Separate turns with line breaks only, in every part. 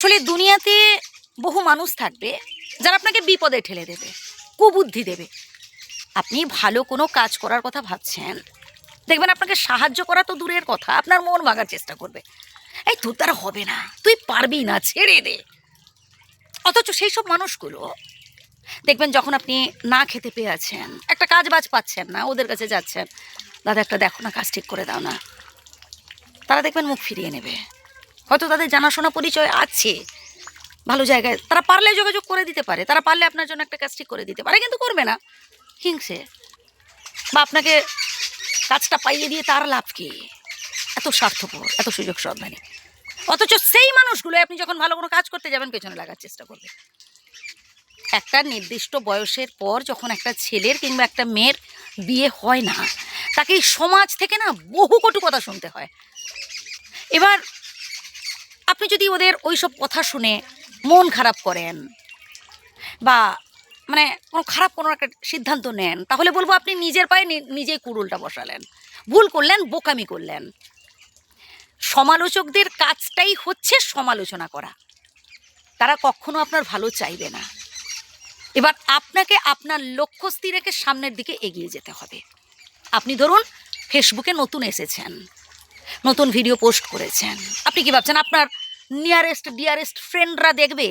আসলে দুনিয়াতে বহু মানুষ থাকবে যারা আপনাকে বিপদে ঠেলে দেবে, কুবুদ্ধি দেবে। আপনি ভালো কোনো কাজ করার কথা ভাবছেন, দেখবেন আপনাকে সাহায্য করা তো দূরের কথা, আপনার মন ভাঙার চেষ্টা করবে। এই তোর দ্বারা হবে না, তুই পারবি না, ছেড়ে দে। অথচ সেই সব মানুষগুলো দেখবেন যখন আপনি না খেতে পেয়ে আছেন, একটা কাজ বাজ পাচ্ছেন না, ওদের কাছে যাচ্ছেন, দাদা একটা দেখো না, কাজ ঠিক করে দাও না, তারা দেখবেন মুখ ফিরিয়ে নেবে। হয়তো তাদের জানাশোনা পরিচয় আছে ভালো জায়গায়, তারা পারলে যোগাযোগ করে দিতে পারে, তারা পারলে আপনার জন্য একটা কাজ ঠিক করে দিতে পারে, কিন্তু করবে না, হিংসে। বা আপনাকে কাজটা পাইয়ে দিয়ে তার লাভ কি? এত স্বার্থপর, এত সুযোগ সন্ধানী। অথচ সেই মানুষগুলো আপনি যখন ভালো কোনো কাজ করতে যাবেন পেছনে লাগার চেষ্টা করবে। একটা নির্দিষ্ট বয়সের পর যখন একটা ছেলের কিংবা একটা মেয়ের বিয়ে হয় না, তাকে এই সমাজ থেকে না বহু কটু কথা শুনতে হয়। এবার আপনি যদি ওদের ওই সব কথা শুনে মন খারাপ করেন বা মানে কোনো খারাপ কোনো একটা সিদ্ধান্ত নেন, তাহলে বলবো আপনি নিজের পায়ে নিজেই কুড়ুলটা বসালেন, ভুল করলেন, বোকামি করলেন। সমালোচকদের কাজটাই হচ্ছে সমালোচনা করা, তারা কখনো আপনার ভালো চাইবে না। এবার আপনাকে আপনার লক্ষ্য স্থির রেখে সামনের দিকে এগিয়ে যেতে হবে। আপনি ধরুন ফেসবুকে নতুন এসেছেন, নতুন ভিডিও পোস্ট করেছেন, আপনি কি ভাবছেন আপনার নিয়ারেস্ট ডিয়ারেস্ট ফ্রেন্ডরা দেখবে?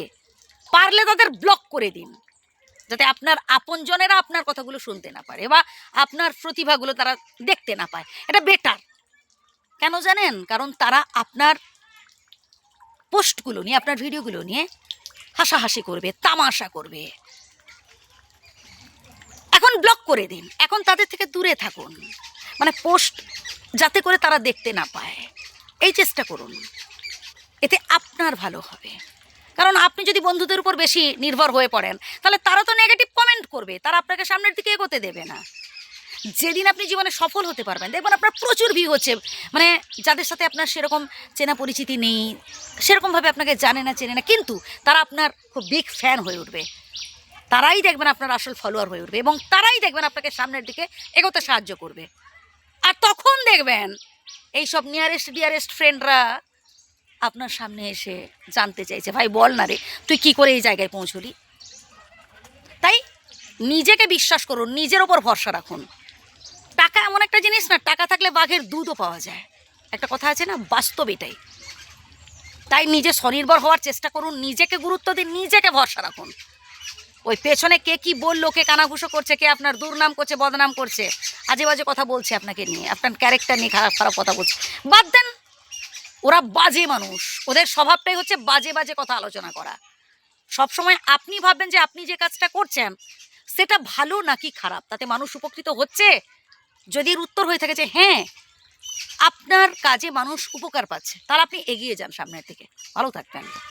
পারলে তাদের ব্লক করে দিন, যাতে আপনার আপনজনেরা আপনার কথাগুলো শুনতে না পারে বা আপনার প্রতিভাগুলো তারা দেখতে না পায়। এটা বেটার। কেন জানেন? কারণ তারা আপনার পোস্টগুলো নিয়ে, আপনার ভিডিওগুলো নিয়ে হাসাহাসি করবে, তামাশা করবে। এখন ব্লক করে দিন, এখন তাদের থেকে দূরে থাকুন, মানে পোস্ট যাতে করে তারা দেখতে না পায়, এই চেষ্টা করুন। এতে আপনার ভালো হবে। কারণ আপনি যদি বন্ধুদের উপর বেশি নির্ভর হয়ে পড়েন, তাহলে তারা তো নেগেটিভ কমেন্ট করবে, তারা আপনাকে সামনের দিকে এগোতে দেবে না। যেদিন আপনি জীবনে সফল হতে পারবেন, দেখবেন আপনার প্রচুর ভিউ হচ্ছে, মানে যাদের সাথে আপনার সেরকম চেনা পরিচিতি নেই, সেরকমভাবে আপনাকে জানে না, চেনে না, কিন্তু তারা আপনার খুব বিগ ফ্যান হয়ে উঠবে। তারাই দেখবেন আপনার আসল ফলোয়ার হয়ে উঠবে এবং তারাই দেখবেন আপনাকে সামনের দিকে এগোতে সাহায্য করবে। আর তখন দেখবেন এইসব নিয়ারেস্ট ডিয়ারেস্ট ফ্রেন্ডরা আপনার সামনে এসে জানতে চাইছে, ভাই বল না রে, তুই কি করে এই জায়গায় পৌঁছলি। তাই নিজেকে বিশ্বাস করুন, নিজের ওপর ভরসা রাখুন। টাকা এমন একটা জিনিস না, টাকা থাকলে বাঘের দুধও পাওয়া যায়, একটা কথা আছে না, বাস্তব এটাই। তাই নিজে স্বনির্ভর হওয়ার চেষ্টা করুন, নিজেকে গুরুত্ব দিন, নিজেকে ভরসা রাখুন। ওই পেছনে কে কি বললো, কে কানাঘুষো করছে, কে আপনার দুর্নাম করছে, বদনাম করছে, আজে বাজে কথা বলছে আপনাকে নিয়ে, আপনার ক্যারেক্টার নিয়ে খারাপ খারাপ কথা বলছে, বাদ দেন। ওরা বাজে মানুষ, ওদের স্বভাবটাই হচ্ছে বাজে বাজে কথা আলোচনা করা। সবসময় আপনি ভাববেন যে আপনি যে কাজটা করছেন সেটা ভালো নাকি খারাপ, তাতে মানুষ উপকৃত হচ্ছে। যদি এর উত্তর হয়ে থাকে যে হ্যাঁ, আপনার কাজে মানুষ উপকার পাচ্ছে, তাহলে আপনি এগিয়ে যান সামনের দিকে। ভালো থাকবেন।